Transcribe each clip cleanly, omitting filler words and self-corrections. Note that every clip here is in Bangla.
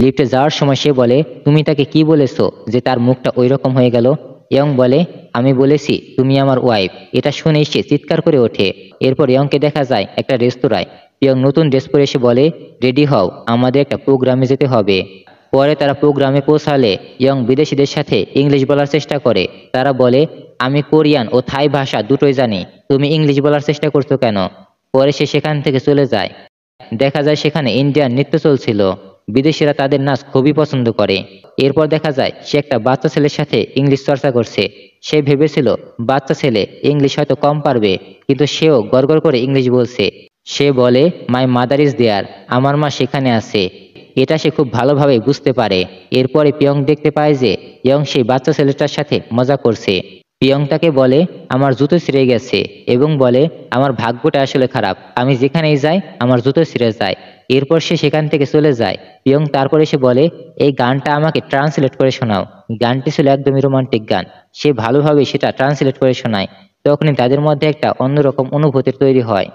লিফটে যাওয়ার সময় সে বলে, তুমি তাকে কি বলেছো যে তার মুখটা ওই রকম হয়ে গেল? ইয়ং বলে, আমি বলেছি তুমি আমার ওয়াইফ। এটা শুনেই সে চিৎকার করে ওঠে। এরপর ইয়ংকে দেখা যায় একটা রেস্তোরাঁয়। ইয়ং নতুন ড্রেস পরে এসে বলে, রেডি হও, আমাদের একটা প্রোগ্রামে যেতে হবে। পরে তারা প্রোগ্রামে পৌঁছালে ইয়ং বিদেশিদের সাথে ইংলিশ বলার চেষ্টা করে। তারা বলে, আমি কোরিয়ান ও থাই ভাষা দুটোই জানি, তুমি ইংলিশ বলার চেষ্টা করছো কেন? পরে সে সেখান থেকে চলে যায়। দেখা যায় সেখানে ইন্ডিয়ান নৃত্য চলছিল। বিদেশিরা তাদের নাচ খুবই পছন্দ করে। এরপর দেখা যায় সে একটা বাচ্চা ছেলের সাথে ইংলিশ চর্চা করছে। সে ভেবেছিল বাচ্চা ছেলে ইংলিশ হয়তো কম পারবে, কিন্তু সেও গড়গড় করে ইংলিশ বলছে। সে বলে, মাই মাদার ইজ দেয়ার, আমার মা সেখানে আছে। এটা সে খুব ভালোভাবে বুঝতে পারে। এরপরে পিয়ং দেখতে পায় যে ইয়ং সেই বাচ্চা ছেলেটার সাথে মজা করছে। পিয়ং তাকে বলে, আমার জুতো ছিঁড়ে গেছে, এবং বলে, আমার ভাগ্যটা আসলে খারাপ, আমি যেখানেই যাই আমার জুতো ছিঁড়ে যায়। এরপর সে সেখান থেকে চলে যায়। পিয়ং তারপরে সে বলে, এই গানটা আমাকে ট্রান্সলেট করে শোনাও। গানটি ছিল একদমই রোমান্টিক গান। সে ভালোভাবে সেটা ট্রান্সলেট করে শোনায়। তখনই তাদের মধ্যে একটা অন্যরকম অনুভূতির তৈরি হয়।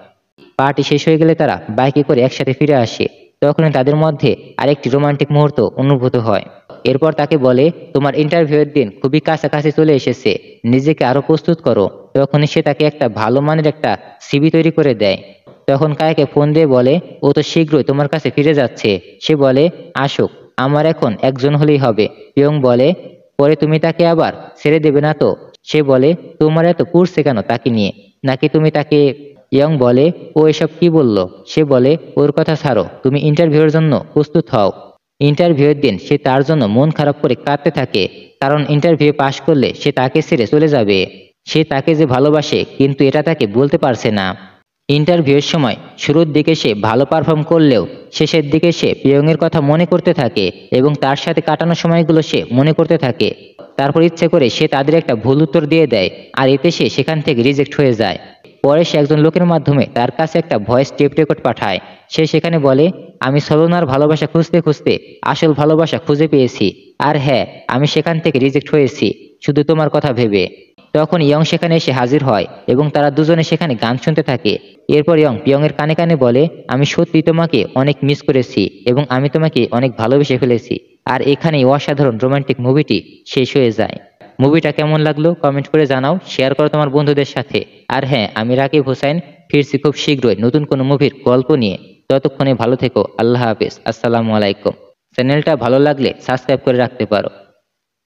পার্টি শেষ হয়ে গেলে তারা বাইকে করে একসাথে ফিরে আসে। তখনই তাদের মধ্যে আরেকটি রোমান্টিক মুহূর্ত অনুভূত হয়। এরপর তাকে বলে, তোমার ইন্টারভিউয়ের দিন খুবই কাছাকাছি চলে এসেছে, নিজেকে আরো প্রস্তুত করো। তখনই সে তাকে একটা ভালো মানের একটা সিভি তৈরি করে দেয়। তখন কায়াকে ফোন দিয়ে বলে, ও তো শীঘ্রই তোমার কাছে ফিরে যাচ্ছে। সে বলে, আসুক, আমার এখন একজন হলেই হবে। পিয়ং বলে, পরে তুমি তাকে আবার ছেড়ে দেবে না তো? সে বলে, তোমার এত পুড়ছে কেন তাকে নিয়ে? নাকি তুমি তাকে? ইয়ং বলে, ও এসব কি বলল? সে বলে, ওর কথা ছাড়ো, তুমি ইন্টারভিউয়ের জন্য প্রস্তুত হও। ইন্টারভিউয়ের দিন সে তার জন্য মন খারাপ করে কাঁদতে থাকে, কারণ ইন্টারভিউ পাশ করলে সে তাকে ছেড়ে চলে যাবে। সে তাকে যে ভালোবাসে, কিন্তু এটা তাকে বলতে পারছে না। ইন্টারভিউয়ের সময় শুরুর দিকে সে ভালো পারফর্ম করলেও শেষের দিকে সে পিয়ংয়ের কথা মনে করতে থাকে এবং তার সাথে কাটানো সময়গুলো সে মনে করতে থাকে। তারপর ইচ্ছে করে সে তাদের একটা ভুল উত্তর দিয়ে দেয়, আর এতে সে সেখান থেকে রিজেক্ট হয়ে যায়। পরে সে একজন লোকের মাধ্যমে তার কাছে একটা ভয়েস টেপ রেকর্ড পাঠায়। সে সেখানে বলে, আমি ছলনার ভালোবাসা খুঁজতে খুঁজতে আসল ভালোবাসা খুঁজে পেয়েছি। আর হ্যাঁ, আমি সেখান থেকে রিজেক্ট হয়েছি শুধু তোমার কথা ভেবে। তখন ইয়ং সেখানে এসে হাজির হয় এবং তারা দুজনে সেখানে গান শুনতে থাকে। এরপর ইয়ং পিয়ংয়ের কানে কানে বলে, আমি সত্যি তোমাকে অনেক মিস করেছি এবং আমি তোমাকে অনেক ভালোবেসে ফেলেছি। আর এখানেই অসাধারণ রোমান্টিক মুভিটি শেষ হয়ে যায়। মুভিটা কেমন লাগলো কমেন্ট করে জানাও, শেয়ার করো তোমার বন্ধুদের সাথে। আর হ্যাঁ, আমি রাকিব হোসেন, ফিরছি খুব শীঘ্রই নতুন কোনো মুভির গল্প নিয়ে। ততক্ষণে ভালো থেকো। আল্লাহ হাফেজ, আসসালামু আলাইকুম। চ্যানেলটা ভালো লাগলে সাবস্ক্রাইব করে রাখতে পারো।